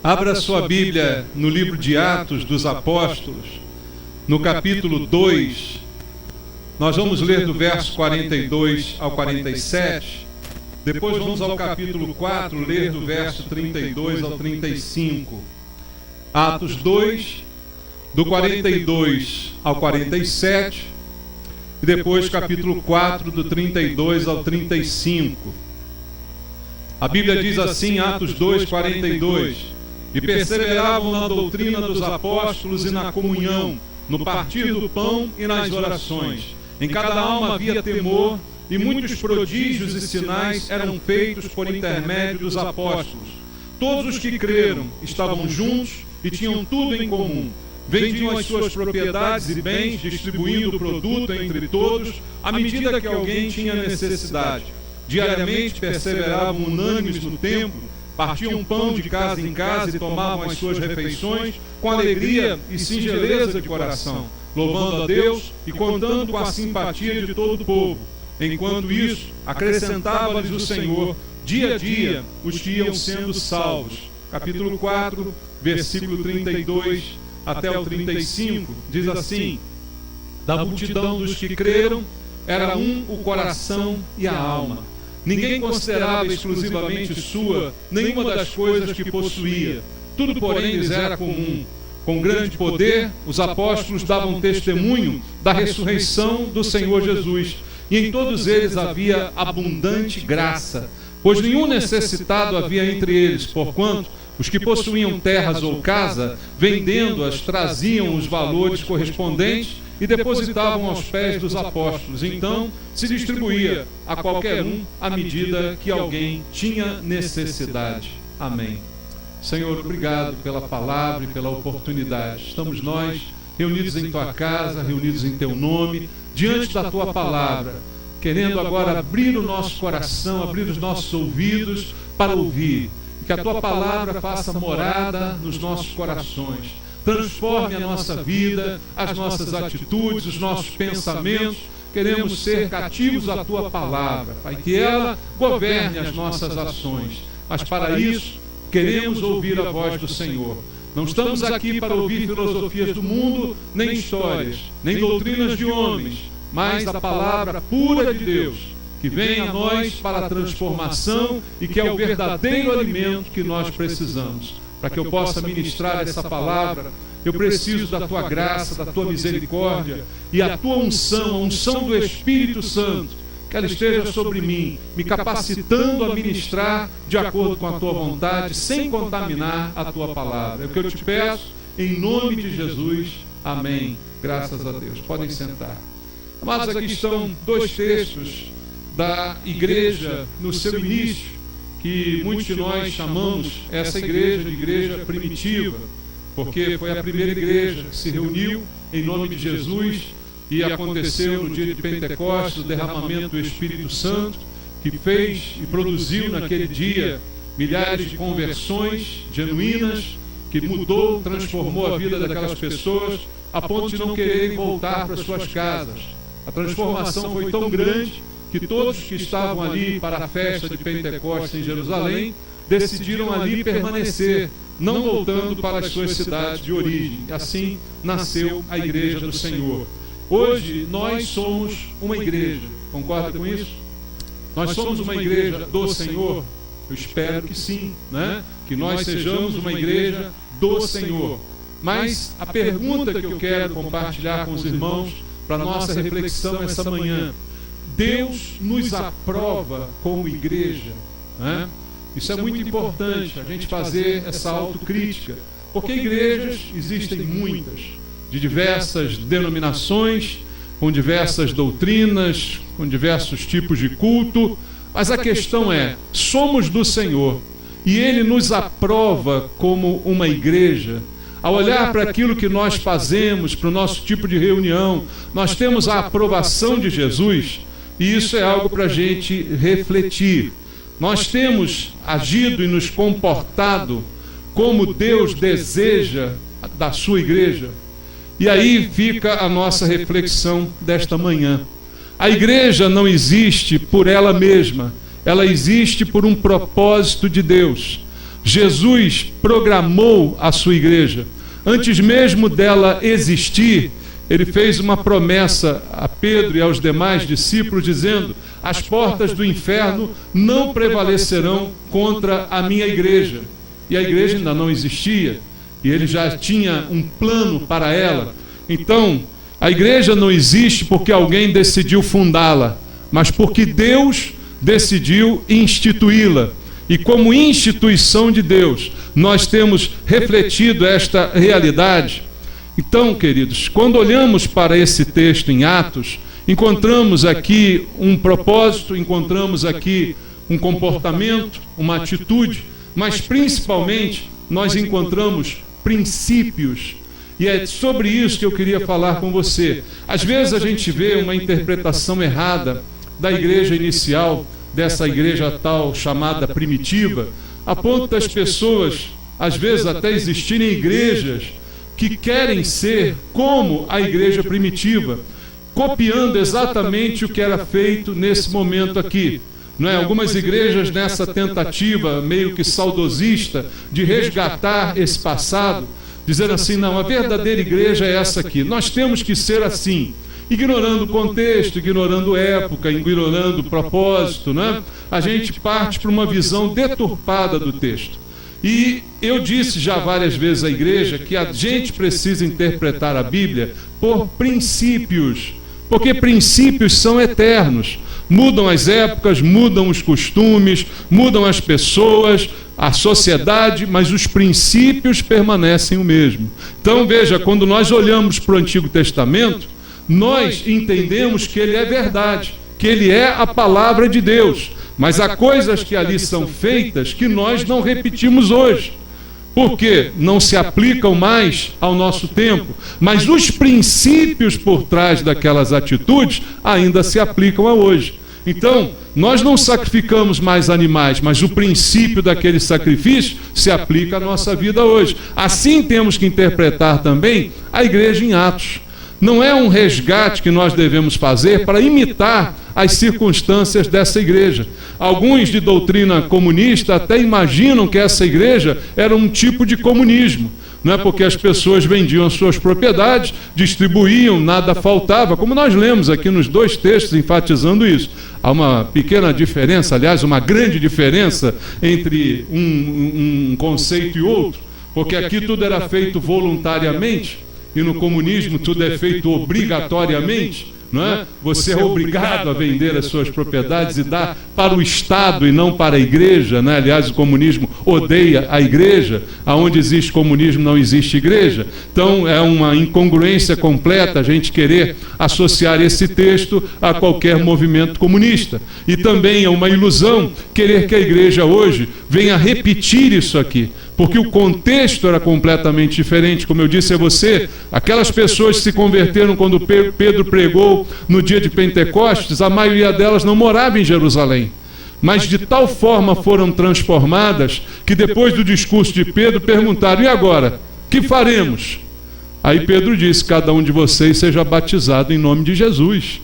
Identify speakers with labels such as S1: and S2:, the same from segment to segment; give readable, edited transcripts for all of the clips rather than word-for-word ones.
S1: Abra sua Bíblia no livro de Atos dos Apóstolos, no capítulo 2. Nós vamos ler do verso 42 ao 47. Depois vamos ao capítulo 4, ler do verso 32 ao 35. Atos 2, do 42 ao 47. E depois capítulo 4, do 32 ao 35. A Bíblia diz assim, Atos 2, 42... E perseveravam na doutrina dos apóstolos e na comunhão, no partir do pão e nas orações. Em cada alma havia temor, e muitos prodígios e sinais eram feitos por intermédio dos apóstolos. Todos os que creram estavam juntos e tinham tudo em comum. Vendiam as suas propriedades e bens, distribuindo o produto entre todos, à medida que alguém tinha necessidade. Diariamente perseveravam unânimes no templo, partiam pão de casa em casa e tomavam as suas refeições com alegria e singeleza de coração, louvando a Deus e contando com a simpatia de todo o povo. Enquanto isso, acrescentava-lhes o Senhor, dia a dia, os que iam sendo salvos. Capítulo 4, versículo 32 até o 35, diz assim: da multidão dos que creram, era um o coração e a alma. Ninguém considerava exclusivamente sua nenhuma das coisas que possuía. Tudo, porém, lhes era comum. Com grande poder, os apóstolos davam testemunho da ressurreição do Senhor Jesus. E em todos eles havia abundante graça, pois nenhum necessitado havia entre eles, porquanto os que possuíam terras ou casa, vendendo-as, traziam os valores correspondentes e depositavam aos pés dos apóstolos. Então se distribuía a qualquer um à medida que alguém tinha necessidade. Amém. Senhor, obrigado pela palavra e pela oportunidade. Estamos nós reunidos em Tua casa, reunidos em Teu nome, diante da Tua palavra, querendo agora abrir o nosso coração, abrir os nossos ouvidos para ouvir. Que a Tua palavra faça morada nos nossos corações. Transforme a nossa vida, as nossas atitudes, os nossos pensamentos. Queremos ser cativos à Tua palavra, Pai, que ela governe as nossas ações. Mas para isso, queremos ouvir a voz do Senhor. Não estamos aqui para ouvir filosofias do mundo, nem histórias, nem doutrinas de homens, mas a palavra pura de Deus, que vem a nós para a transformação e que é o verdadeiro alimento que nós precisamos. Para que eu possa ministrar essa palavra, eu preciso da Tua graça, da Tua misericórdia e a Tua unção, a unção do Espírito Santo, que ela esteja sobre mim, me capacitando a ministrar de acordo com a Tua vontade, sem contaminar a Tua palavra. É o que eu te peço, em nome de Jesus. Amém. Graças a Deus. Podem sentar. Amados, aqui estão dois textos da igreja no seu início, que muitos de nós chamamos essa igreja de igreja primitiva, porque foi a primeira igreja que se reuniu em nome de Jesus e aconteceu no dia de Pentecostes o derramamento do Espírito Santo, que fez e produziu naquele dia milhares de conversões genuínas, que mudou, transformou a vida daquelas pessoas a ponto de não quererem voltar para suas casas. A transformação foi tão grande que todos que estavam ali para a festa de Pentecostes em Jerusalém decidiram ali permanecer, não voltando para as suas cidades de origem. Assim nasceu a Igreja do Senhor. Hoje nós somos uma igreja, concorda com isso? Nós somos uma igreja do Senhor? Eu espero que sim, né? Que nós sejamos uma igreja do Senhor. Mas a pergunta que eu quero compartilhar com os irmãos para a nossa reflexão essa manhã: Deus nos aprova como igreja, né? Isso é muito importante, a gente fazer essa autocrítica, porque igrejas existem muitas, de diversas denominações, com diversas doutrinas, com diversos tipos de culto, mas a questão é, somos do Senhor, e Ele nos aprova como uma igreja. Ao olhar para aquilo que nós fazemos, para o nosso tipo de reunião, nós temos a aprovação de Jesus. E isso é algo para a gente refletir. Nós temos agido e nos comportado como Deus deseja da sua igreja. E aí fica a nossa reflexão desta manhã. A igreja não existe por ela mesma, ela existe por um propósito de Deus. Jesus programou a sua igreja. Antes mesmo dela existir, ele fez uma promessa a Pedro e aos demais discípulos, dizendo: as portas do inferno não prevalecerão contra a minha igreja. E a igreja ainda não existia, e ele já tinha um plano para ela. Então, a igreja não existe porque alguém decidiu fundá-la, mas porque Deus decidiu instituí-la. E como instituição de Deus, nós temos refletido esta realidade. Então, queridos, quando olhamos para esse texto em Atos, encontramos aqui um propósito, encontramos aqui um comportamento, uma atitude, mas principalmente nós encontramos princípios. E é sobre isso que eu queria falar com você. Às vezes a gente vê uma interpretação errada da igreja inicial, dessa igreja tal chamada primitiva, a ponto das pessoas, às vezes até existirem igrejas que querem ser como a igreja primitiva, copiando exatamente o que era feito nesse momento aqui. Não é? Algumas igrejas nessa tentativa meio que saudosista de resgatar esse passado, dizendo assim: não, a verdadeira igreja é essa aqui, nós temos que ser assim, ignorando o contexto, ignorando época, ignorando o propósito, né? A gente parte para uma visão deturpada do texto. E eu disse já várias vezes à igreja que a gente precisa interpretar a Bíblia por princípios, porque princípios são eternos. Mudam as épocas, mudam os costumes, mudam as pessoas, a sociedade, mas os princípios permanecem o mesmo. Então veja, quando nós olhamos para o Antigo Testamento, nós entendemos que ele é verdade, que ele é a palavra de Deus, mas há coisas que ali são feitas que nós não repetimos hoje, porque não se aplicam mais ao nosso tempo, mas os princípios por trás daquelas atitudes ainda se aplicam a hoje. Então, nós não sacrificamos mais animais, mas o princípio daquele sacrifício se aplica à nossa vida hoje. Assim temos que interpretar também a igreja em Atos. Não é um resgate que nós devemos fazer para imitar as circunstâncias dessa igreja. Alguns de doutrina comunista até imaginam que essa igreja era um tipo de comunismo, não é? Porque as pessoas vendiam suas propriedades, distribuíam, nada faltava, como nós lemos aqui nos dois textos enfatizando isso. Há uma pequena diferença, aliás, uma grande diferença entre um conceito e outro, porque aqui tudo era feito voluntariamente, e no comunismo tudo é feito obrigatoriamente, não é? Você é obrigado a vender as suas propriedades e dar para o Estado e não para a igreja, né? Aliás, o comunismo odeia a igreja. Aonde existe comunismo não existe igreja. Então é uma incongruência completa a gente querer associar esse texto a qualquer movimento comunista. E também é uma ilusão querer que a igreja hoje venha repetir isso aqui, porque o contexto era completamente diferente. Como eu disse a você, aquelas pessoas que se converteram quando Pedro pregou no dia de Pentecostes, a maioria delas não morava em Jerusalém, mas de tal forma foram transformadas que depois do discurso de Pedro perguntaram: e agora? Que faremos? Aí Pedro disse: cada um de vocês seja batizado em nome de Jesus,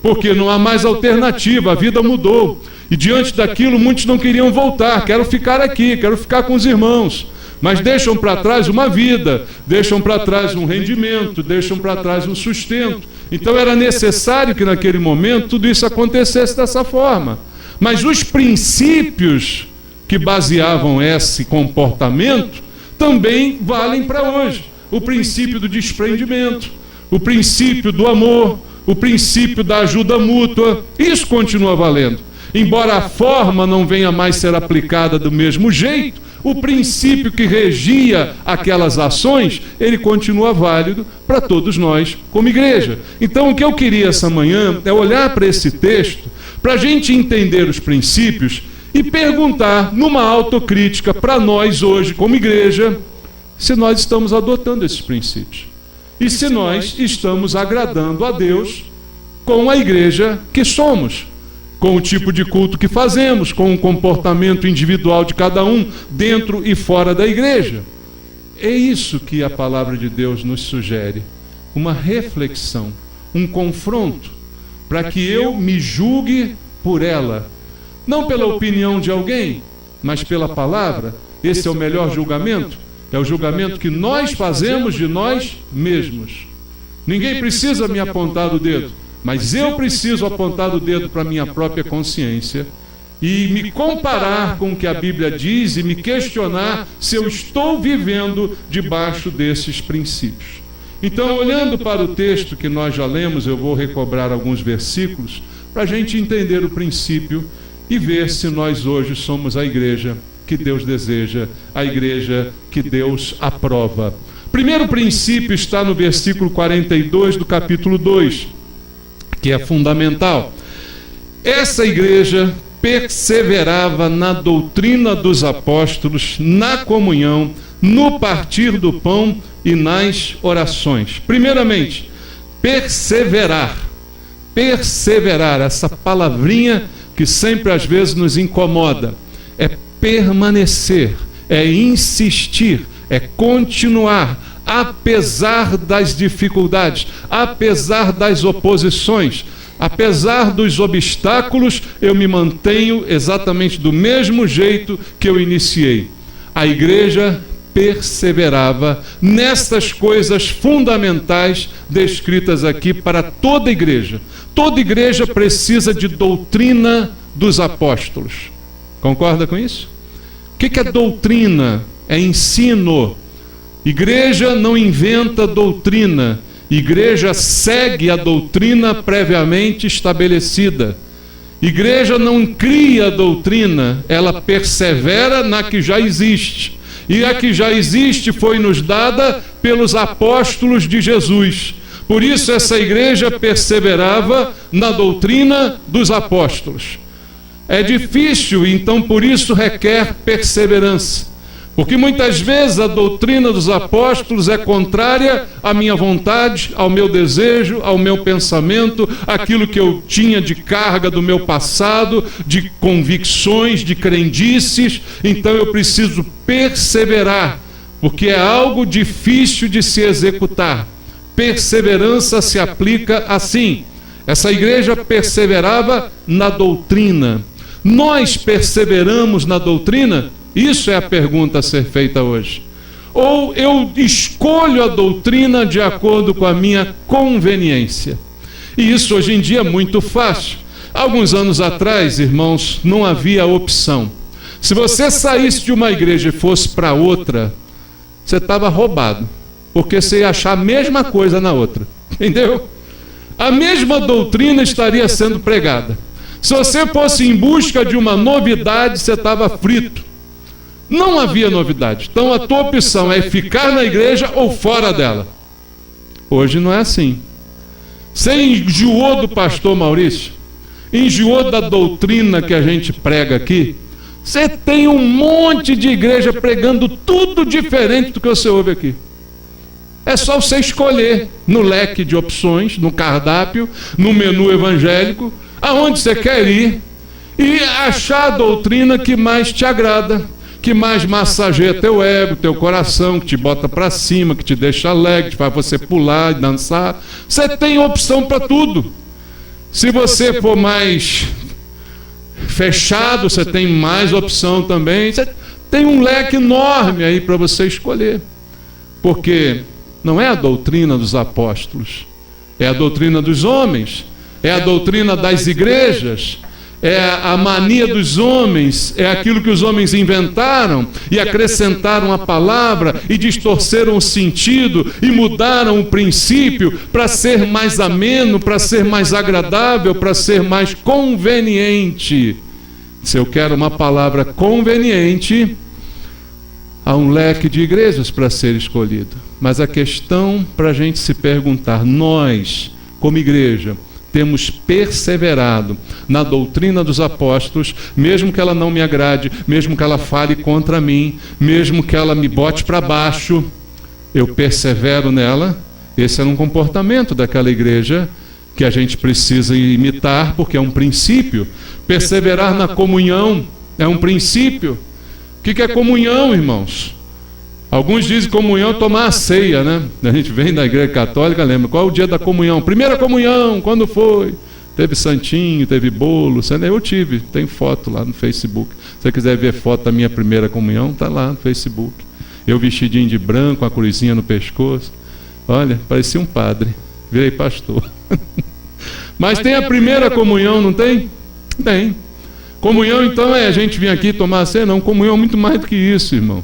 S1: porque não há mais alternativa, a vida mudou. E diante daquilo muitos não queriam voltar: quero ficar aqui, quero ficar com os irmãos. Mas deixam para trás uma vida, deixam para trás um rendimento, deixam para trás um sustento. Então era necessário que naquele momento tudo isso acontecesse dessa forma. Mas os princípios que baseavam esse comportamento também valem para hoje. O princípio do desprendimento, o princípio do amor, o princípio da ajuda mútua, isso continua valendo. Embora a forma não venha mais ser aplicada do mesmo jeito, o princípio que regia aquelas ações, ele continua válido para todos nós como igreja. Então o que eu queria essa manhã é olhar para esse texto, para a gente entender os princípios e perguntar numa autocrítica para nós hoje como igreja, se nós estamos adotando esses princípios. E se nós estamos agradando a Deus com a igreja que somos, com o tipo de culto que fazemos, com o comportamento individual de cada um, dentro e fora da igreja. É isso que a palavra de Deus nos sugere, uma reflexão, um confronto, para que eu me julgue por ela, não pela opinião de alguém, mas pela palavra, esse é o melhor julgamento? É o julgamento que nós fazemos de nós mesmos. Ninguém precisa me apontar o dedo, mas eu preciso apontar o dedo para a minha própria consciência e me comparar com o que a Bíblia diz e me questionar se eu estou vivendo debaixo desses princípios. Então, olhando para o texto que nós já lemos, eu vou recobrar alguns versículos para a gente entender o princípio e ver se nós hoje somos a igreja que Deus deseja, a igreja que Deus aprova. Primeiro princípio está no versículo 42 do capítulo 2, que é fundamental. Essa igreja perseverava na doutrina dos apóstolos, na comunhão, no partir do pão e nas orações. Primeiramente, perseverar. Perseverar, essa palavrinha que sempre às vezes nos incomoda, é permanecer, é insistir, é continuar, apesar das dificuldades, apesar das oposições, apesar dos obstáculos, eu me mantenho exatamente do mesmo jeito que eu iniciei. A igreja perseverava nestas coisas fundamentais descritas aqui para toda igreja. Toda igreja precisa de doutrina dos apóstolos. Concorda com isso? O que é doutrina? É ensino. Igreja não inventa doutrina. Igreja segue a doutrina previamente estabelecida. Igreja não cria doutrina, ela persevera na que já existe. E a que já existe foi nos dada pelos apóstolos de Jesus. Por isso essa igreja perseverava na doutrina dos apóstolos. É difícil, então por isso requer perseverança. Porque muitas vezes a doutrina dos apóstolos é contrária à minha vontade, ao meu desejo, ao meu pensamento, aquilo que eu tinha de carga do meu passado, de convicções, de crendices. Então eu preciso perseverar, porque é algo difícil de se executar. Perseverança se aplica assim. Essa igreja perseverava na doutrina. Nós perseveramos na doutrina? Isso é a pergunta a ser feita hoje. Ou eu escolho a doutrina de acordo com a minha conveniência? E isso hoje em dia é muito fácil. Alguns anos atrás, irmãos, não havia opção. Se você saísse de uma igreja e fosse para outra, você estava roubado, porque você ia achar a mesma coisa na outra. Entendeu? A mesma doutrina estaria sendo pregada. Se você fosse em busca de uma novidade, você estava frito. Não havia novidade. Então a tua opção é ficar na igreja ou fora dela. Hoje não é assim. Você enjoou do pastor Maurício? Enjoou da doutrina que a gente prega aqui? Você tem um monte de igreja pregando tudo diferente do que você ouve aqui. É só você escolher no leque de opções, no cardápio, no menu evangélico, aonde você quer ir e achar a doutrina que mais te agrada, que mais massageia teu ego, teu coração, que te bota para cima, que te deixa alegre, que faz você pular e dançar. Você tem opção para tudo. Se você for mais fechado, você tem mais opção também. Você tem um leque enorme aí para você escolher. Porque não é a doutrina dos apóstolos, é a doutrina dos homens, é a doutrina das igrejas, é a mania dos homens, é aquilo que os homens inventaram e acrescentaram a palavra e distorceram o sentido e mudaram o princípio para ser mais ameno, para ser mais agradável, para ser mais conveniente. Se eu quero uma palavra conveniente, há um leque de igrejas para ser escolhido. Mas a questão para a gente se perguntar, nós, como igreja, temos perseverado na doutrina dos apóstolos, mesmo que ela não me agrade, mesmo que ela fale contra mim, mesmo que ela me bote para baixo, eu persevero nela. Esse era um comportamento daquela igreja que a gente precisa imitar, porque é um princípio. Perseverar na comunhão é um princípio. O que é comunhão, irmãos? Alguns dizem comunhão tomar a ceia, né? A gente vem da igreja católica, lembra? Qual é o dia da comunhão? Primeira comunhão, quando foi? Teve santinho, teve bolo, eu tive, tem foto lá no Facebook. Se você quiser ver foto da minha primeira comunhão, está lá no Facebook. Eu vestidinho de branco, com a cruzinha no pescoço. Olha, parecia um padre, virei pastor. Mas tem a primeira comunhão, não tem? Tem. Comunhão, então, é a gente vir aqui tomar a ceia? Não, comunhão é muito mais do que isso, irmão.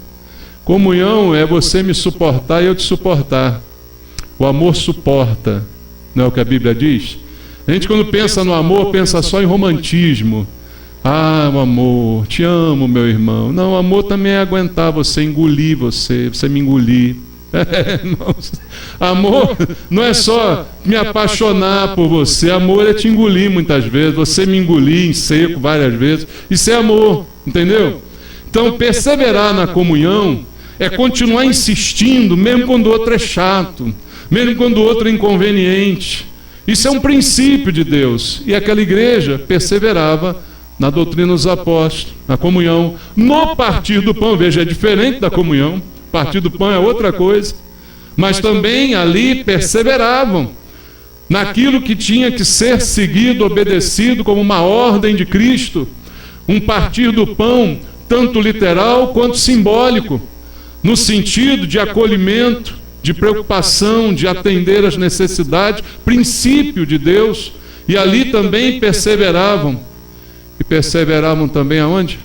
S1: Comunhão é você me suportar e eu te suportar. O amor suporta, não é o que a Bíblia diz? A gente, quando pensa no amor, pensa só em romantismo. Ah, o amor, te amo, meu irmão. Não, o amor também é aguentar você, engolir você me engolir. Amor não é só me apaixonar por você, amor é te engolir muitas vezes, você me engolir em seco várias vezes, isso é amor, entendeu? Então perseverar na comunhão é continuar insistindo, mesmo quando o outro é chato, mesmo quando o outro é inconveniente. Isso é um princípio de Deus, e aquela igreja perseverava na doutrina dos apóstolos, na comunhão, no partir do pão. Veja, é diferente da comunhão. Partir do pão é outra coisa, mas também ali perseveravam naquilo que tinha que ser seguido, obedecido como uma ordem de Cristo, um partir do pão tanto literal quanto simbólico, no sentido de acolhimento, de preocupação, de atender às necessidades, princípio de Deus. E ali também perseveravam, e perseveravam também aonde?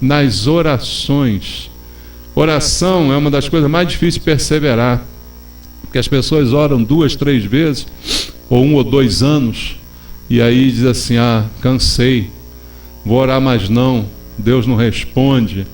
S1: Nas orações. Oração é uma das coisas mais difíceis de perseverar, porque as pessoas oram 2, 3 vezes, ou 1 ou 2 anos, e aí diz assim, cansei, vou orar mais não, Deus não responde.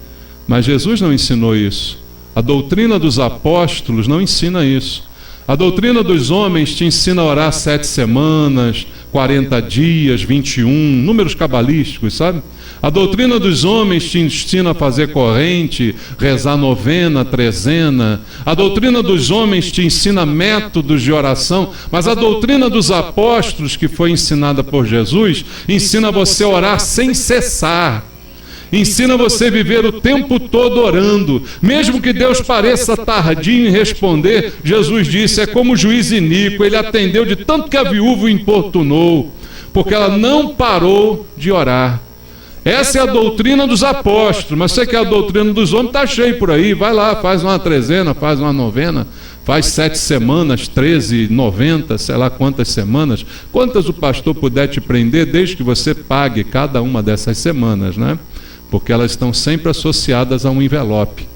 S1: Mas Jesus não ensinou isso. A doutrina dos apóstolos não ensina isso. A doutrina dos homens te ensina a orar 7 semanas, 40 dias, 21, números cabalísticos, sabe? A doutrina dos homens te ensina a fazer corrente, rezar novena, trezena. A doutrina dos homens te ensina métodos de oração, mas a doutrina dos apóstolos, que foi ensinada por Jesus, ensina você a orar sem cessar. Ensina você a viver o tempo todo orando. Mesmo que Deus pareça tardinho em responder, Jesus disse, é como o juiz iníquo, ele atendeu de tanto que a viúva o importunou, porque ela não parou de orar. Essa é a doutrina dos apóstolos, mas você quer a doutrina dos homens, está cheio por aí, vai lá, faz uma trezena, faz uma novena, faz 7 semanas, 13, 90, sei lá quantas semanas, quantas o pastor puder te prender, desde que você pague cada uma dessas semanas, né? Porque elas estão sempre associadas a um envelope.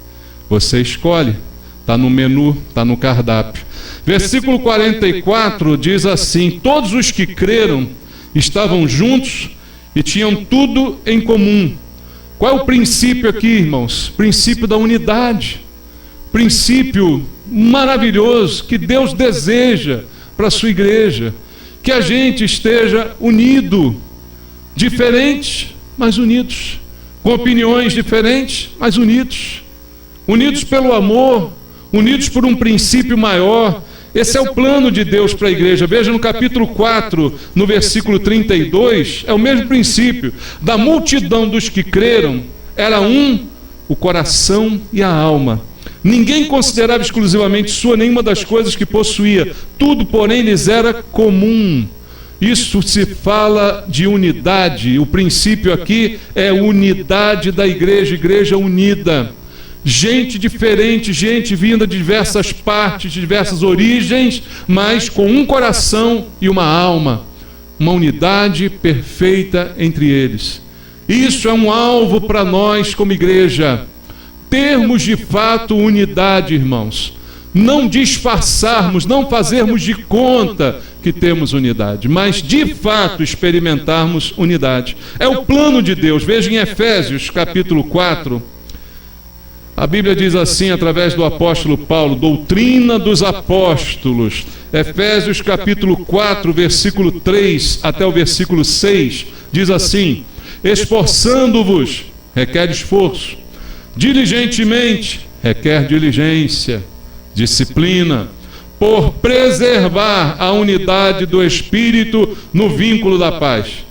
S1: Você escolhe, está no menu, está no cardápio. Versículo 44 diz assim, todos os que creram estavam juntos e tinham tudo em comum. Qual é o princípio aqui, irmãos? Princípio da unidade. Princípio maravilhoso que Deus deseja para a sua igreja. Que a gente esteja unido, diferentes, mas unidos. Com opiniões diferentes, mas unidos. Unidos pelo amor, unidos por um princípio maior. Esse é o plano de Deus para a igreja. Veja no capítulo 4, no versículo 32, é o mesmo princípio. Da multidão dos que creram, era um o coração e a alma. Ninguém considerava exclusivamente sua nenhuma das coisas que possuía. Tudo, porém, lhes era comum. Isso se fala de unidade. O princípio aqui é unidade da igreja, igreja unida. Gente diferente, gente vinda de diversas partes, de diversas origens, mas com um coração e uma alma. Uma unidade perfeita entre eles. Isso é um alvo para nós como igreja. Termos de fato unidade, irmãos. Não disfarçarmos, não fazermos de conta que temos unidade, mas de fato experimentarmos unidade. É o plano de Deus. Veja em Efésios capítulo 4, a Bíblia diz assim, através do apóstolo Paulo, doutrina dos apóstolos. Efésios capítulo 4, versículo 3 até o versículo 6, diz assim, esforçando-vos, requer esforço, diligentemente, requer diligência, disciplina, por preservar a unidade do Espírito no vínculo da paz.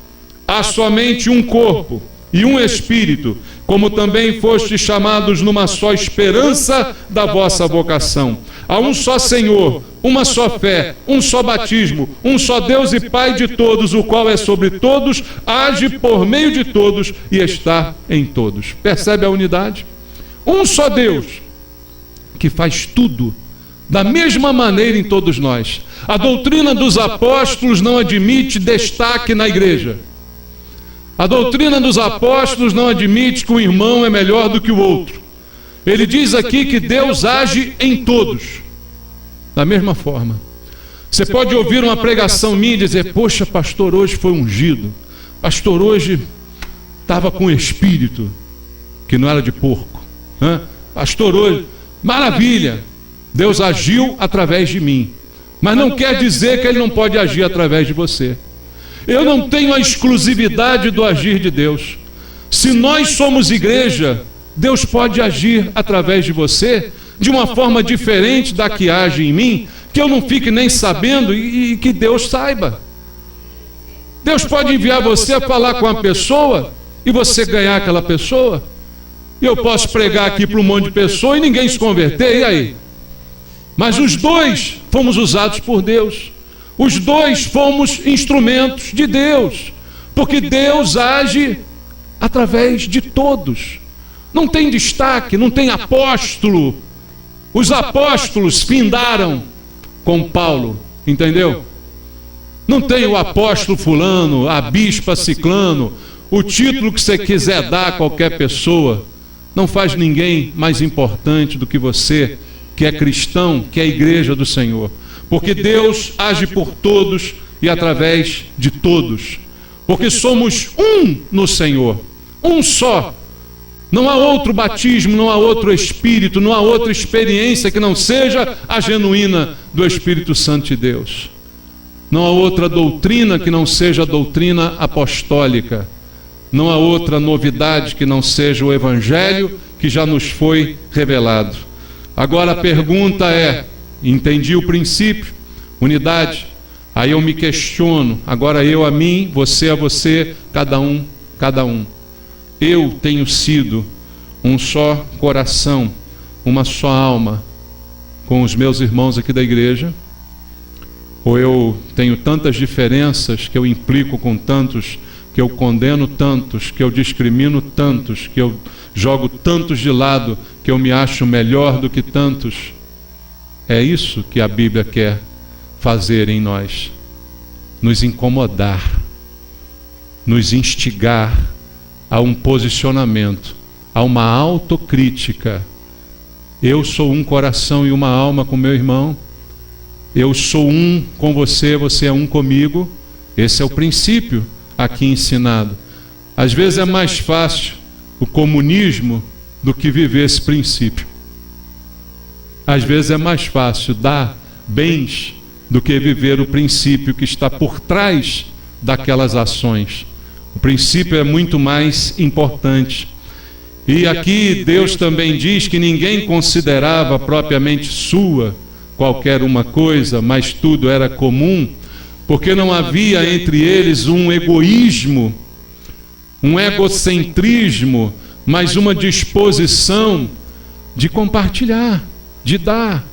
S1: Há somente um corpo e um Espírito, como também fostes chamados numa só esperança da vossa vocação. Há um só Senhor, uma só fé, um só batismo, um só Deus e Pai de todos, o qual é sobre todos, age por meio de todos e está em todos. Percebe a unidade? Um só Deus que faz tudo da mesma maneira em todos nós. A doutrina dos apóstolos não admite destaque na igreja. A doutrina dos apóstolos não admite que um irmão é melhor do que o outro. Ele diz aqui que Deus age em todos, da mesma forma. Você pode ouvir uma pregação minha e dizer: poxa, pastor, hoje foi ungido. Pastor, hoje estava com espírito, que não era de porco. Pastor, hoje, maravilha, Deus agiu através de mim. Mas não quer dizer que Ele não pode agir através de você. Eu não tenho a exclusividade do agir de Deus. Se nós somos igreja, Deus pode agir através de você de uma forma diferente da que age em mim, que eu não fique nem sabendo e que Deus saiba. Deus pode enviar você a falar com a pessoa e você ganhar aquela pessoa. E eu posso pregar aqui para um monte de pessoas e ninguém se converter, e aí? Mas os dois fomos usados por Deus. Os dois fomos instrumentos de Deus, porque Deus age através de todos. Não tem destaque, não tem apóstolo. Os apóstolos findaram com Paulo, entendeu? Não tem o apóstolo fulano, a bispa ciclano, o título que você quiser dar a qualquer pessoa. Não faz ninguém mais importante do que você, que é cristão, que é a igreja do Senhor. Porque Deus age por todos e através de todos. Porque somos um no Senhor, um só. Não há outro batismo, não há outro Espírito, não há outra experiência que não seja a genuína do Espírito Santo de Deus. Não há outra doutrina que não seja a doutrina apostólica. Não há outra novidade que não seja o Evangelho que já nos foi revelado. Agora a pergunta é: entendi o princípio, unidade. Aí eu me questiono, agora eu a mim, você a você, cada um, cada um. Eu tenho sido um só coração, uma só alma com os meus irmãos aqui da igreja? Ou eu tenho tantas diferenças que eu implico com tantos, que eu condeno tantos, que eu discrimino tantos, que eu jogo tantos de lado, que eu me acho melhor do que tantos? É isso que a Bíblia quer fazer em nós: nos incomodar, nos instigar a um posicionamento, a uma autocrítica. Eu sou um coração e uma alma com meu irmão. Eu sou um com você, você é um comigo. Esse é o princípio aqui ensinado. Às vezes é mais fácil o comunismo do que viver esse princípio. Às vezes é mais fácil dar bens do que viver o princípio que está por trás daquelas ações. O princípio é muito mais importante. E aqui Deus também diz que ninguém considerava propriamente sua qualquer uma coisa, mas tudo era comum, porque não havia entre eles um egoísmo, um egocentrismo, mas uma disposição de compartilhar, de dar,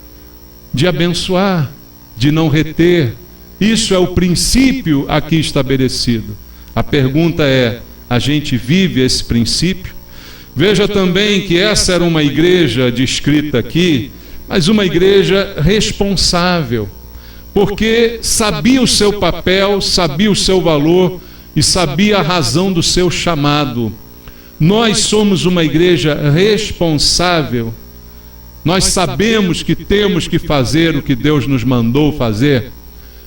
S1: de abençoar, de não reter. Isso é o princípio aqui estabelecido. A pergunta é: a gente vive esse princípio? Veja também que essa era uma igreja descrita aqui, mas uma igreja responsável, porque sabia o seu papel, sabia o seu valor e sabia a razão do seu chamado. Nós somos uma igreja responsável. Nós sabemos que temos que fazer o que Deus nos mandou fazer.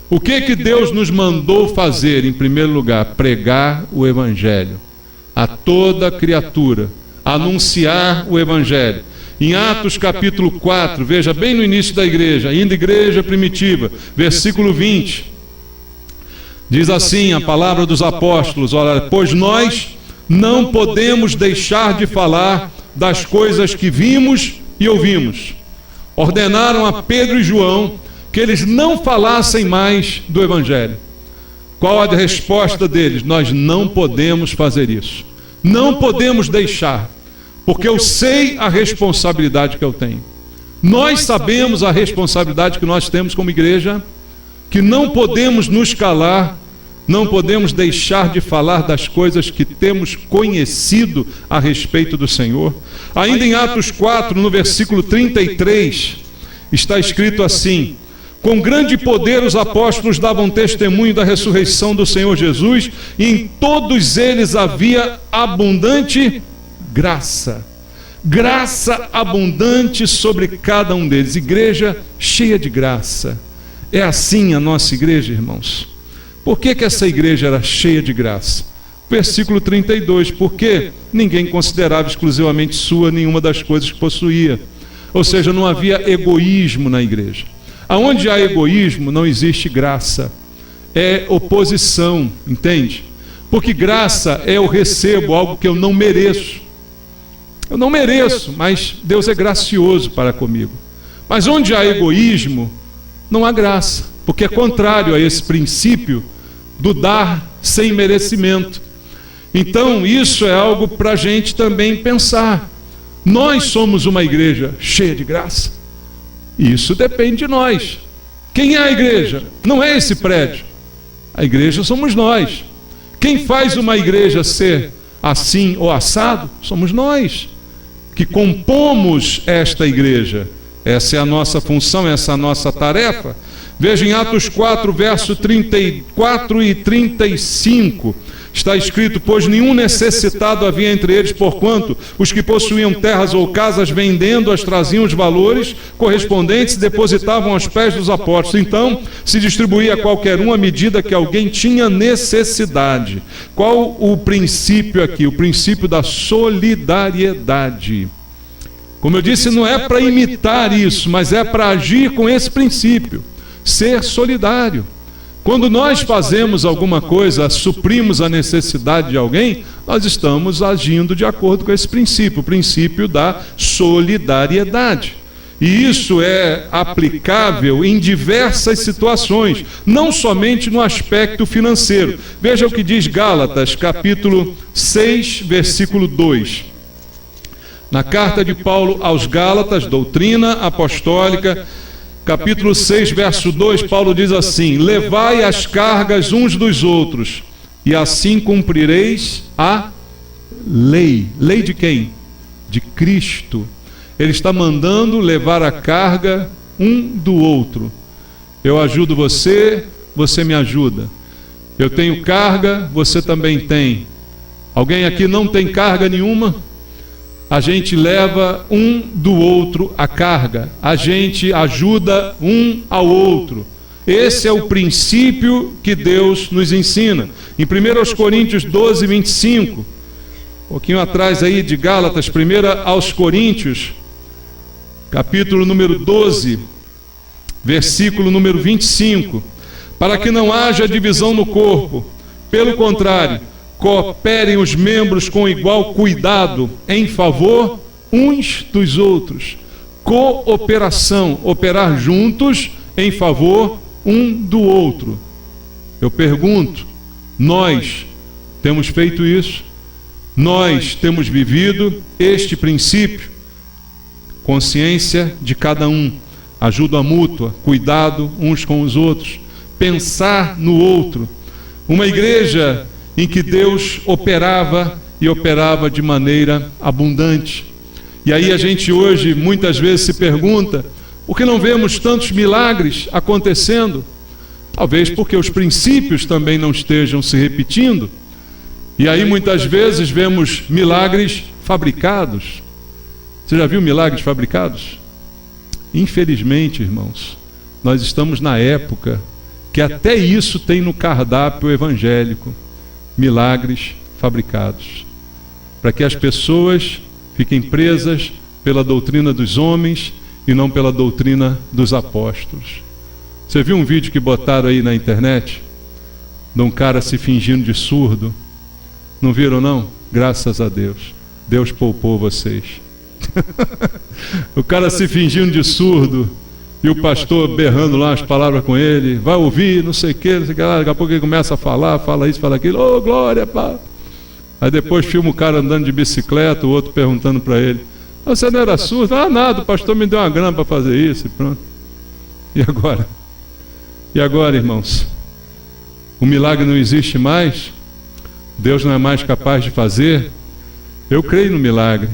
S1: O que Deus nos mandou fazer? Em primeiro lugar, pregar o Evangelho a toda criatura, anunciar o Evangelho. Em Atos capítulo 4, veja bem no início da igreja, ainda igreja primitiva, versículo 20, diz assim a palavra dos apóstolos: olha, pois nós não podemos deixar de falar das coisas que vimos e ouvimos. Ordenaram a Pedro e João que eles não falassem mais do Evangelho. Qual a resposta deles? Nós não podemos fazer isso. Não podemos deixar, porque eu sei a responsabilidade que eu tenho. Nós sabemos a responsabilidade que nós temos como igreja, que não podemos nos calar, não podemos deixar de falar das coisas que temos conhecido a respeito do Senhor. Ainda em Atos 4, no versículo 33, está escrito assim: com grande poder os apóstolos davam testemunho da ressurreição do Senhor Jesus, e em todos eles havia abundante graça. Graça abundante sobre cada um deles. Igreja cheia de graça. É assim a nossa igreja, irmãos. Por que essa igreja era cheia de graça? Versículo 32, porque ninguém considerava exclusivamente sua nenhuma das coisas que possuía. Ou seja, não havia egoísmo na igreja. Aonde há egoísmo, não existe graça. É oposição, entende? Porque graça é eu recebo algo que eu não mereço. Eu não mereço, mas Deus é gracioso para comigo. Mas onde há egoísmo, não há graça, porque é contrário a esse princípio do dar sem merecimento. Então, isso é algo para a gente também pensar. Nós somos uma igreja cheia de graça. Isso depende de nós. Quem é a igreja? Não é esse prédio. A igreja somos nós. Quem faz uma igreja ser assim ou assado? Somos nós, que compomos esta igreja. Essa é a nossa função, essa é a nossa tarefa. Veja em Atos 4, verso 34 e 35. Está escrito: pois nenhum necessitado havia entre eles, porquanto os que possuíam terras ou casas, vendendo-as, traziam os valores correspondentes e depositavam aos pés dos apóstolos. Então se distribuía a qualquer um à medida que alguém tinha necessidade. Qual o princípio aqui? O princípio da solidariedade. Como eu disse, não é para imitar isso, mas é para agir com esse princípio. Ser solidário. Quando nós fazemos alguma coisa, suprimos a necessidade de alguém, nós estamos agindo de acordo com esse princípio, o princípio da solidariedade. E isso é aplicável em diversas situações, não somente no aspecto financeiro. Veja o que diz Gálatas, capítulo 6, versículo 2. Na carta de Paulo aos Gálatas, doutrina apostólica, capítulo 6, verso 2, Paulo diz assim: levai as cargas uns dos outros, e assim cumprireis a lei. Lei de quem? De Cristo. Ele está mandando levar a carga um do outro. Eu ajudo você, você me ajuda. Eu tenho carga, você também tem. Alguém aqui não tem carga nenhuma? A gente leva um do outro a carga, a gente ajuda um ao outro. Esse é o princípio que Deus nos ensina. Em 1 Coríntios 12, 25, um pouquinho atrás aí de Gálatas, 1 aos Coríntios, capítulo número 12, versículo número 25, para que não haja divisão no corpo, pelo contrário, cooperem os membros com igual cuidado em favor uns dos outros. Cooperação, operar juntos em favor um do outro. Eu pergunto, nós temos feito isso? Nós temos vivido este princípio? Consciência de cada um, ajuda mútua, cuidado uns com os outros, pensar no outro. Uma igreja em que Deus operava e operava de maneira abundante. E aí a gente hoje muitas vezes se pergunta, por que não vemos tantos milagres acontecendo? Talvez porque os princípios também não estejam se repetindo. E aí muitas vezes vemos milagres fabricados. Você já viu milagres fabricados? Infelizmente, irmãos, nós estamos na época que até isso tem no cardápio evangélico. Milagres fabricados, para que as pessoas fiquem presas pela doutrina dos homens e não pela doutrina dos apóstolos. Você viu um vídeo que botaram aí na internet de um cara se fingindo de surdo? Não viram não? Graças a Deus, Deus poupou vocês. O cara se fingindo de surdo e o pastor berrando lá as palavras com ele, vai ouvir, não sei o que, daqui a pouco ele começa a falar, fala isso, fala aquilo, ô glória, pá. Aí depois filma o cara andando de bicicleta, o outro perguntando para ele, Você não era surdo? Ah, nada, o pastor me deu uma grana para fazer isso e pronto. E agora? E agora, irmãos? O milagre não existe mais? Deus não é mais capaz de fazer? Eu creio no milagre.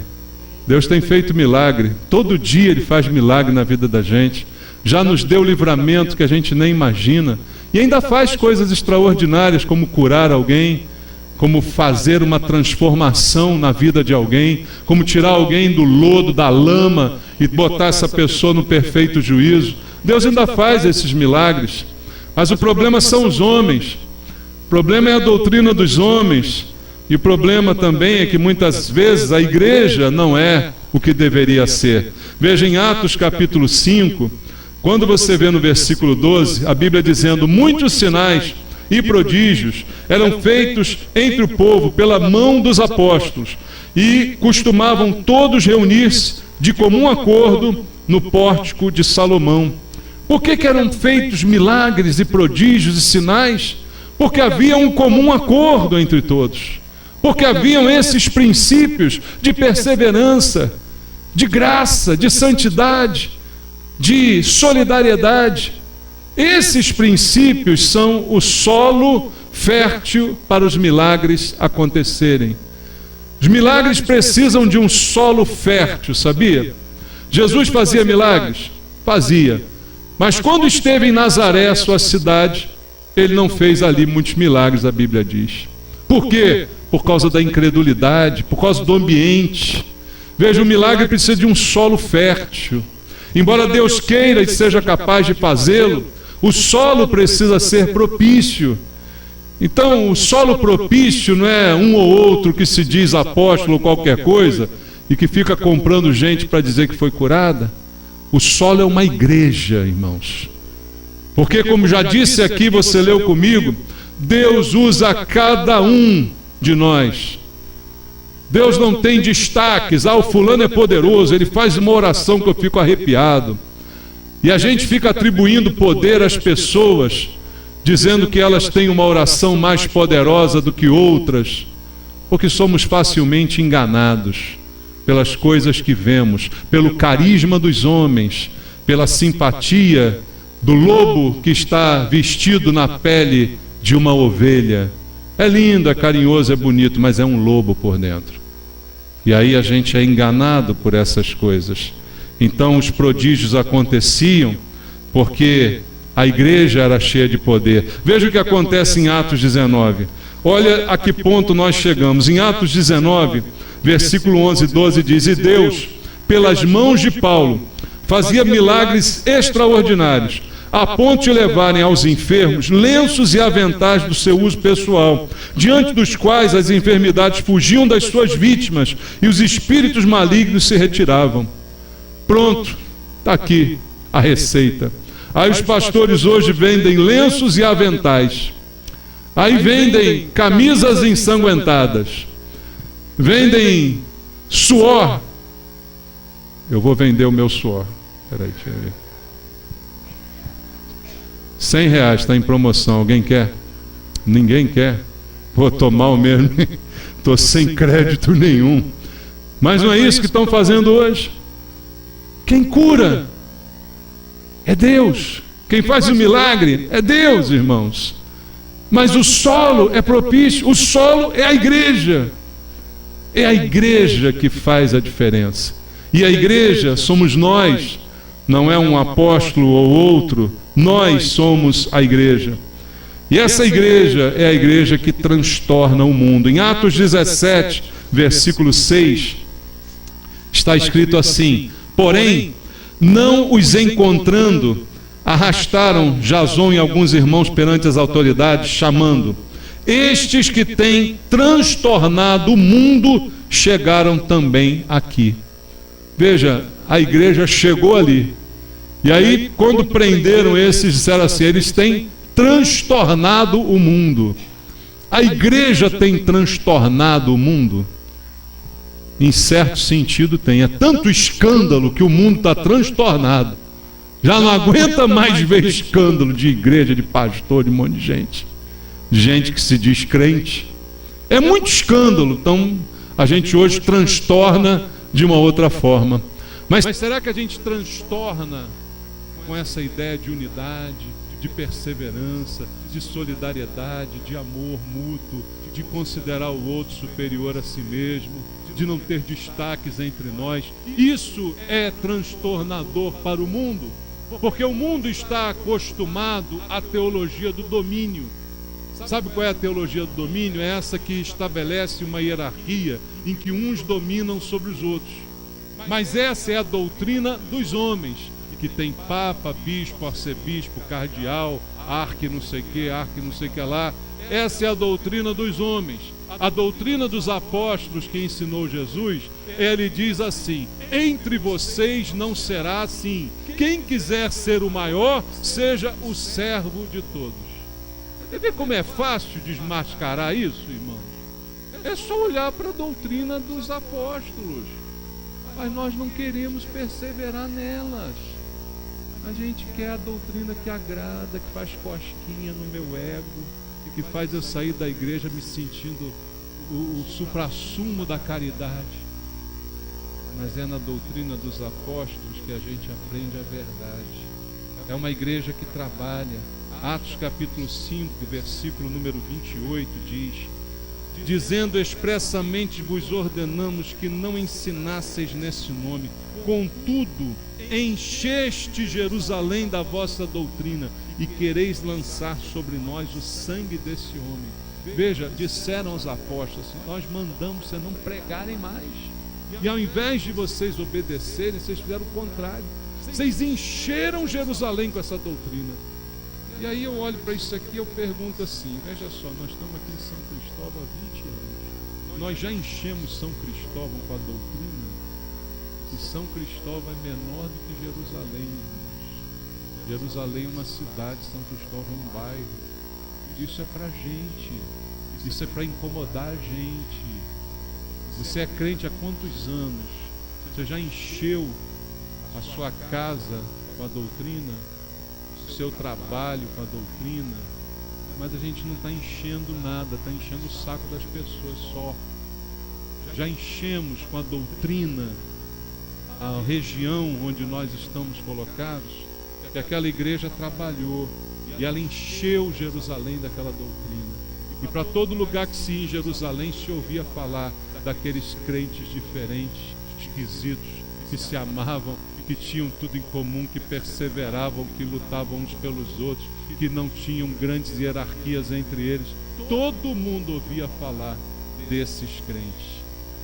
S1: Deus tem feito milagre. Todo dia Ele faz milagre na vida da gente. Já nos deu livramento que a gente nem imagina. E ainda faz coisas extraordinárias, como curar alguém, como fazer uma transformação na vida de alguém, como tirar alguém do lodo, da lama e botar essa pessoa no perfeito juízo. Deus ainda faz esses milagres. Mas o problema são os homens. O problema é a doutrina dos homens. E o problema também é que muitas vezes a igreja não é o que deveria ser. Veja em Atos capítulo 5, quando você vê no versículo 12, a Bíblia dizendo: muitos sinais e prodígios eram feitos entre o povo pela mão dos apóstolos, e costumavam todos reunir-se de comum acordo no pórtico de Salomão. Por que eram feitos milagres e prodígios e sinais? Porque havia um comum acordo entre todos. Porque haviam esses princípios de perseverança, de graça, de santidade, de solidariedade. Esses princípios são o solo fértil para os milagres acontecerem. Os milagres precisam de um solo fértil, sabia? Jesus fazia milagres? Fazia. Mas quando esteve em Nazaré, sua cidade, Ele não fez ali muitos milagres, a Bíblia diz. Por quê? Por causa da incredulidade, por causa do ambiente. Veja, o milagre precisa de um solo fértil. Embora Deus queira e seja capaz de fazê-lo, o solo precisa ser propício. Então, o solo propício não é um ou outro que se diz apóstolo ou qualquer coisa e que fica comprando gente para dizer que foi curada. O solo é uma igreja, irmãos. Porque, como já disse aqui, você leu comigo, Deus usa cada um de nós. Deus não tem destaques. O fulano é poderoso, ele faz uma oração que eu fico arrepiado. E a gente fica atribuindo poder às pessoas, dizendo que elas têm uma oração mais poderosa do que outras, porque somos facilmente enganados pelas coisas que vemos, pelo carisma dos homens, pela simpatia do lobo que está vestido na pele de uma ovelha. É lindo, é carinhoso, é bonito, mas é um lobo por dentro. E aí a gente é enganado por essas coisas. Então os prodígios aconteciam porque a igreja era cheia de poder. Veja o que acontece em Atos 19. Olha a que ponto nós chegamos. Em Atos 19, versículo 11 e 12 diz: e Deus, pelas mãos de Paulo, fazia milagres extraordinários, a ponto de levarem aos enfermos lenços e aventais do seu uso pessoal, diante dos quais as enfermidades fugiam das suas vítimas e os espíritos malignos se retiravam. Pronto, está aqui a receita. Aí os pastores hoje vendem lenços e aventais. Aí vendem camisas ensanguentadas. Vendem suor. Eu vou vender o meu suor. Peraí, deixa eu ver. R$100, está em promoção. Alguém quer? Ninguém quer. Vou tomar o mesmo. Estou sem crédito nenhum. Mas não é isso que estão fazendo hoje. Quem cura é Deus. Quem faz o milagre é Deus, irmãos. Mas o solo é propício. O solo é a igreja. É a igreja que faz a diferença. E a igreja somos nós. Não é um apóstolo ou outro. Nós somos a igreja. E essa igreja é a igreja que transtorna o mundo. Em Atos 17, versículo 6, está escrito assim: porém, não os encontrando, arrastaram Jason e alguns irmãos perante as autoridades, chamando: estes que têm transtornado o mundo chegaram também aqui. Veja, a igreja chegou ali. E aí, quando prenderam esses, disseram assim: eles têm transtornado o mundo. A igreja tem transtornado o mundo? Em certo sentido tem. É tanto escândalo que o mundo está transtornado. Já não aguenta mais ver escândalo de igreja, de pastor, de um monte de gente. Gente que se diz crente. É muito escândalo. Então, a gente hoje transtorna de uma outra forma. Mas será que a gente transtorna com essa ideia de unidade, de perseverança, de solidariedade, de amor mútuo, de considerar o outro superior a si mesmo, de não ter destaques entre nós? Isso é transtornador para o mundo, porque o mundo está acostumado à teologia do domínio. Sabe qual é a teologia do domínio? É essa que estabelece uma hierarquia em que uns dominam sobre os outros. Mas essa é a doutrina dos homens, que tem papa, bispo, arcebispo, cardeal, arque não sei que lá. Essa é a doutrina dos homens. A doutrina dos apóstolos que ensinou Jesus, ele diz assim: entre vocês não será assim. Quem quiser ser o maior, seja o servo de todos. Você vê como é fácil desmascarar isso, irmãos? É só olhar para a doutrina dos apóstolos. Mas nós não queremos perseverar nelas. A gente quer a doutrina que agrada, que faz cosquinha no meu ego, que faz eu sair da igreja me sentindo o suprassumo da caridade. Mas é na doutrina dos apóstolos que a gente aprende a verdade. É uma igreja que trabalha. Atos capítulo 5, versículo número 28 diz: dizendo expressamente vos ordenamos que não ensinasseis nesse nome, contudo encheste Jerusalém da vossa doutrina e quereis lançar sobre nós o sangue desse homem. Veja, disseram aos apóstolos assim: nós mandamos vocês não pregarem mais. E ao invés de vocês obedecerem, vocês fizeram o contrário. Vocês encheram Jerusalém com essa doutrina. E aí eu olho para isso aqui e eu pergunto assim: veja só, nós estamos aqui em São Cristóvão há 20 anos. Nós já enchemos São Cristóvão com a doutrina? E São Cristóvão é menor do que Jerusalém. Jerusalém é uma cidade, São Cristóvão é um bairro. Isso é para gente. Isso é para incomodar a gente. Você é crente há quantos anos? Você já encheu a sua casa com a doutrina? O seu trabalho com a doutrina? Mas a gente não está enchendo nada, está enchendo o saco das pessoas só. Já enchemos com a doutrina a região onde nós estamos colocados, que aquela igreja trabalhou e ela encheu Jerusalém daquela doutrina. E para todo lugar que se ia em Jerusalém se ouvia falar daqueles crentes diferentes, esquisitos, que se amavam, que tinham tudo em comum, que perseveravam, que lutavam uns pelos outros, que não tinham grandes hierarquias entre eles. Todo mundo ouvia falar desses crentes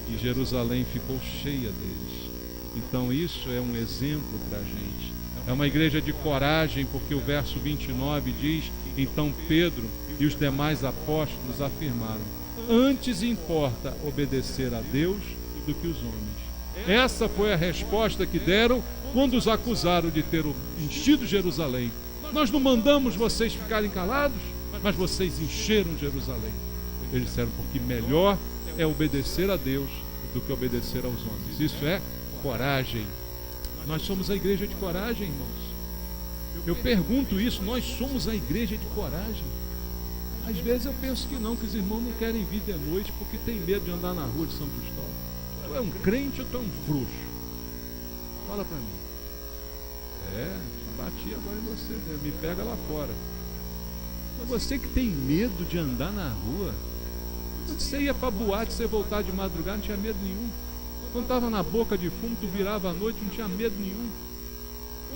S1: e Jerusalém ficou cheia deles. Então isso é um exemplo para a gente. É uma igreja de coragem, porque o verso 29 diz: então Pedro e os demais apóstolos afirmaram: antes importa obedecer a Deus do que os homens. Essa foi a resposta que deram quando os acusaram de ter enchido Jerusalém. Nós não mandamos vocês ficarem calados, mas vocês encheram Jerusalém. Eles disseram: porque melhor é obedecer a Deus do que obedecer aos homens. Isso é coragem. Nós somos a igreja de coragem, irmãos. Eu pergunto isso: nós somos a igreja de coragem? Às vezes eu penso que não, que os irmãos não querem vir de noite porque tem medo de andar na rua de São Cristóvão. Tu é um crente ou tu é um frouxo? Fala para mim. Bati agora em você, né? Me pega lá fora. Você que tem medo de andar na rua, quando você ia para boate, você voltar de madrugada, não tinha medo nenhum. Quando estava na boca de fumo, tu virava à noite, não tinha medo nenhum.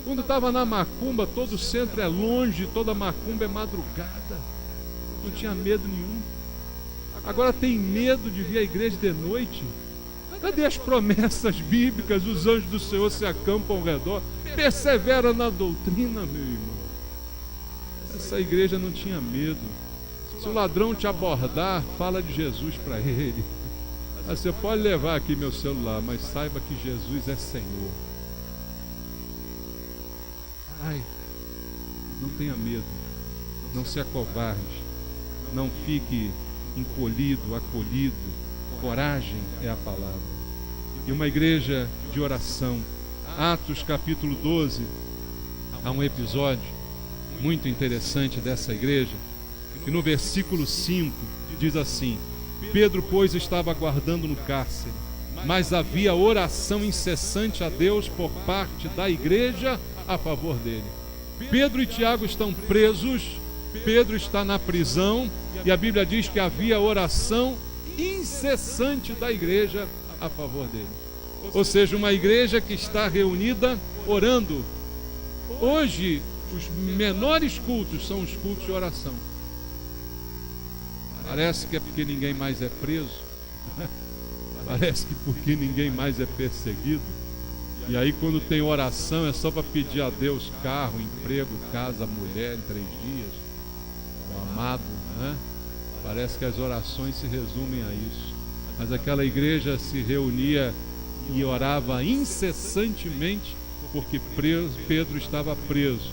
S1: Quando estava na macumba, todo o centro é longe, toda macumba é madrugada, não tinha medo nenhum. Agora tem medo de vir à igreja de noite? Cadê as promessas bíblicas? Os anjos do Senhor se acampam ao redor. Persevera na doutrina, meu irmão. Essa igreja não tinha medo. Se o ladrão te abordar, fala de Jesus para ele. Você pode levar aqui meu celular, mas saiba que Jesus é Senhor. Não tenha medo, não se acovarde, não fique encolhido, acolhido. Coragem é a palavra. E uma igreja de oração. Atos capítulo 12, há um episódio muito interessante dessa igreja, que no versículo 5 diz assim: Pedro, pois, estava aguardando no cárcere, mas havia oração incessante a Deus por parte da igreja a favor dele. Pedro e Tiago estão presos, Pedro está na prisão, e a Bíblia diz que havia oração incessante da igreja a favor dele. Ou seja, uma igreja que está reunida orando. Hoje, os menores cultos são os cultos de oração. Parece que é porque ninguém mais é preso. Parece que porque ninguém mais é perseguido. E aí quando tem oração é só para pedir a Deus carro, emprego, casa, mulher em 3 dias. O amado, né? Parece que as orações se resumem a isso. Mas aquela igreja se reunia e orava incessantemente porque Pedro estava preso.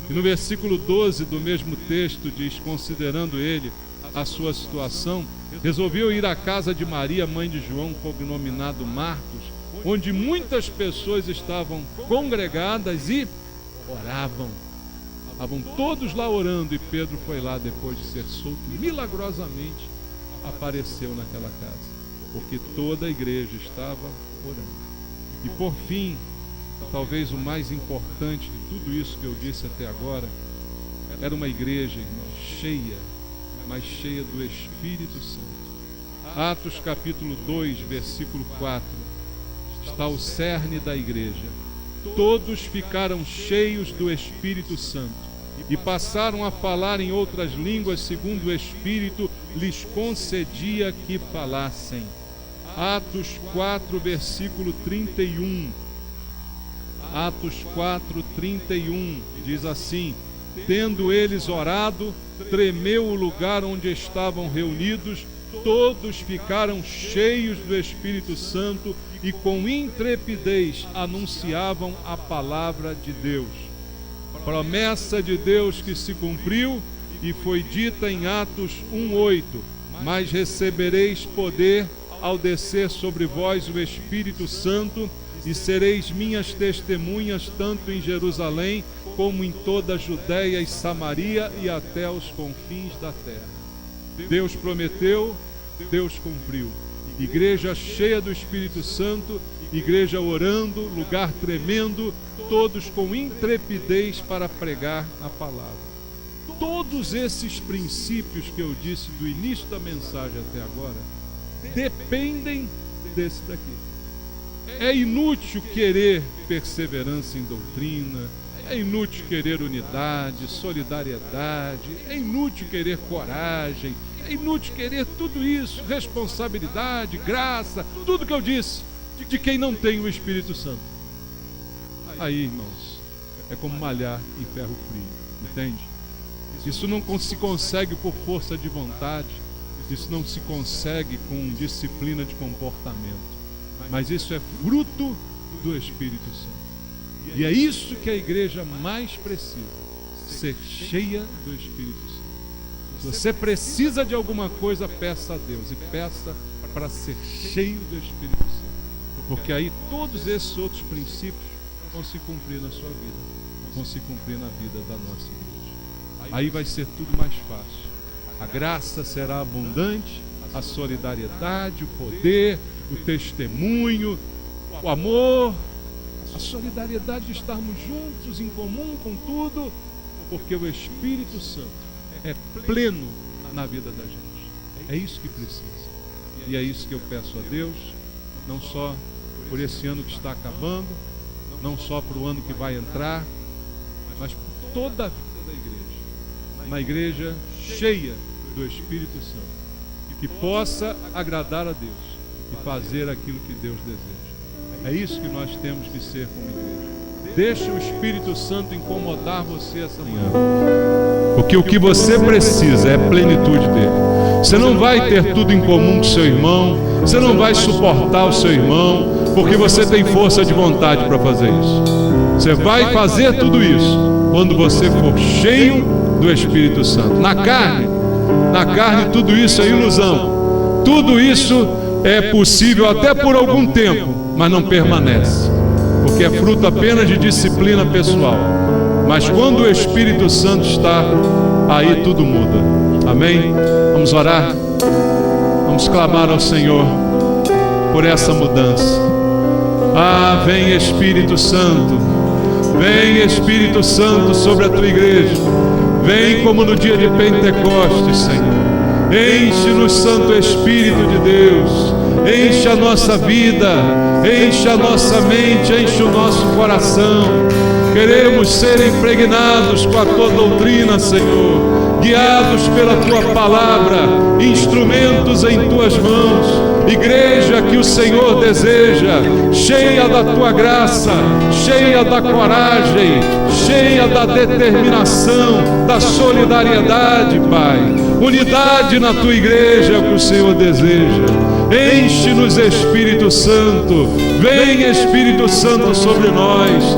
S1: E no versículo 12 do mesmo texto diz: considerando ele a sua situação, resolveu ir à casa de Maria, mãe de João, cognominado Marcos, onde muitas pessoas estavam congregadas e oravam. Estavam todos lá orando, e Pedro foi lá depois de ser solto, milagrosamente apareceu naquela casa, porque toda a igreja estava orando. E por fim, talvez o mais importante de tudo isso que eu disse até agora, era uma igreja, irmão, cheia, mas cheia do Espírito Santo. Atos capítulo 2, versículo 4, está o cerne da igreja. Todos ficaram cheios do Espírito Santo e passaram a falar em outras línguas, segundo o Espírito lhes concedia que falassem. Atos 4, versículo 31. Atos 4, 31 diz assim: tendo eles orado, tremeu o lugar onde estavam reunidos, todos ficaram cheios do Espírito Santo e com intrepidez anunciavam a palavra de Deus. Promessa de Deus que se cumpriu e foi dita em Atos 1:8: mas recebereis poder ao descer sobre vós o Espírito Santo, e sereis minhas testemunhas tanto em Jerusalém como em toda a Judéia e Samaria e até os confins da terra. Deus prometeu, Deus cumpriu. Igreja cheia do Espírito Santo, igreja orando, lugar tremendo, todos com intrepidez para pregar a palavra. Todos esses princípios que eu disse do início da mensagem até agora dependem desse daqui. É inútil querer perseverança em doutrina, é inútil querer unidade, solidariedade, é inútil querer coragem, é inútil querer tudo isso, responsabilidade, graça, tudo que eu disse, de quem não tem o Espírito Santo. Aí, irmãos, é como malhar em ferro frio, entende? Isso não se consegue por força de vontade, isso não se consegue com disciplina de comportamento, mas isso é fruto do Espírito Santo. E é isso que a igreja mais precisa, ser cheia do Espírito Santo. Se você precisa de alguma coisa, peça a Deus, e peça para ser cheio do Espírito Santo, porque aí todos esses outros princípios vão se cumprir na sua vida, vão se cumprir na vida da nossa igreja. Aí vai ser tudo mais fácil. A graça será abundante, a solidariedade, o poder, o testemunho, o amor, a solidariedade de estarmos juntos, em comum com tudo, porque o Espírito Santo é pleno na vida da gente. É isso que precisa. E é isso que eu peço a Deus, não só por esse ano que está acabando, não só para o ano que vai entrar, mas por toda a vida da igreja. Uma igreja cheia do Espírito Santo, que possa agradar a Deus e fazer aquilo que Deus deseja. É isso que nós temos que ser como igreja. Deixe o Espírito Santo incomodar você essa manhã, porque o que você precisa é a plenitude dele. Você não vai ter tudo em comum com seu irmão, você não vai suportar o seu irmão, porque você tem força de vontade para fazer isso. Você vai fazer tudo isso quando você for cheio do Espírito Santo. Na carne tudo isso é ilusão. Tudo isso é possível até por algum tempo, mas não permanece, porque é fruto apenas de disciplina pessoal. Mas quando o Espírito Santo está, aí tudo muda. Amém? Vamos orar? Vamos clamar ao Senhor, por essa mudança. Ah, vem Espírito Santo, vem Espírito Santo sobre a tua igreja, vem como no dia de Pentecostes, Senhor. Enche-nos, Santo Espírito de Deus, enche a nossa vida, enche a nossa mente, enche o nosso coração. Queremos ser impregnados com a tua doutrina, Senhor, guiados pela tua palavra, instrumentos em tuas mãos. Igreja que o Senhor deseja, cheia da tua graça, cheia da coragem, cheia da determinação, da solidariedade, Pai. Unidade na tua igreja é o que o Senhor deseja. Enche-nos, Espírito Santo, vem Espírito Santo sobre nós.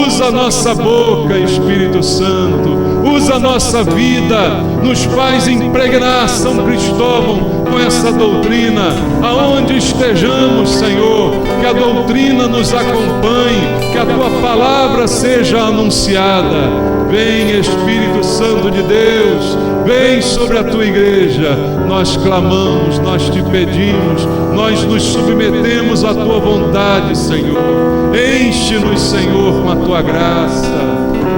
S1: Usa a nossa boca, Espírito Santo, usa a nossa vida, nos faz impregnar São Cristóvão com essa doutrina, aonde estejamos, Senhor, que a doutrina nos acompanhe, que a tua palavra seja anunciada. Vem Espírito Santo de Deus, vem sobre a tua igreja. Nós clamamos, nós te pedimos, nós nos submetemos à tua vontade, Senhor. Enche-nos, Senhor, com a tua graça.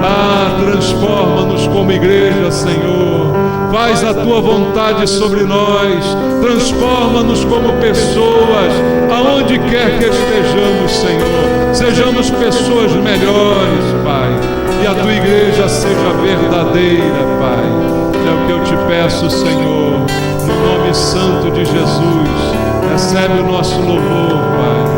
S1: Ah, transforma-nos como igreja, Senhor. Faz a tua vontade sobre nós. Transforma-nos como pessoas, aonde quer que estejamos, Senhor. Sejamos pessoas melhores, Pai. E a tua igreja seja verdadeira, Pai. É o que eu te peço, Senhor. No nome santo de Jesus. Recebe o nosso louvor, Pai.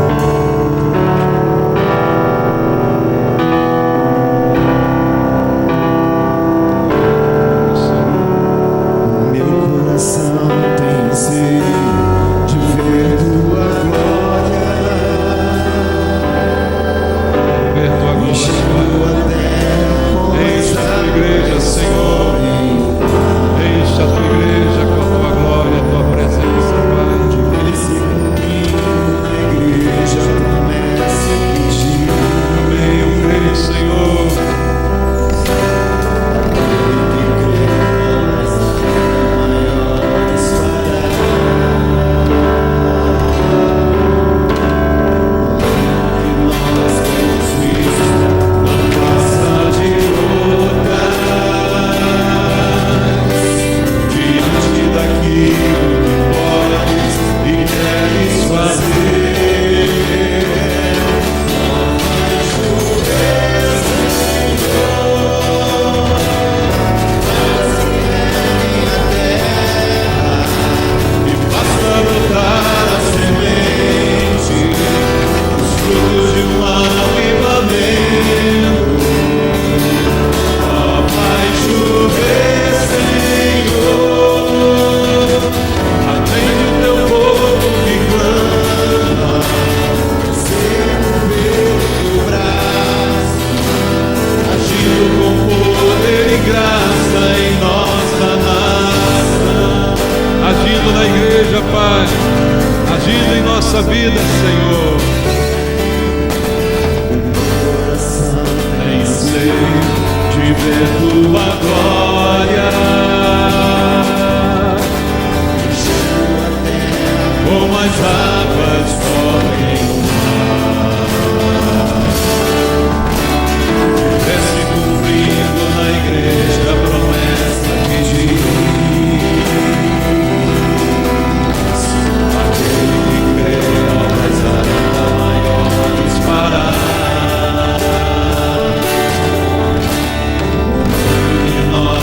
S2: Nós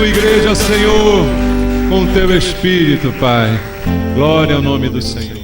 S1: tua igreja, Senhor, com o teu Espírito, Pai. Glória ao nome do Senhor.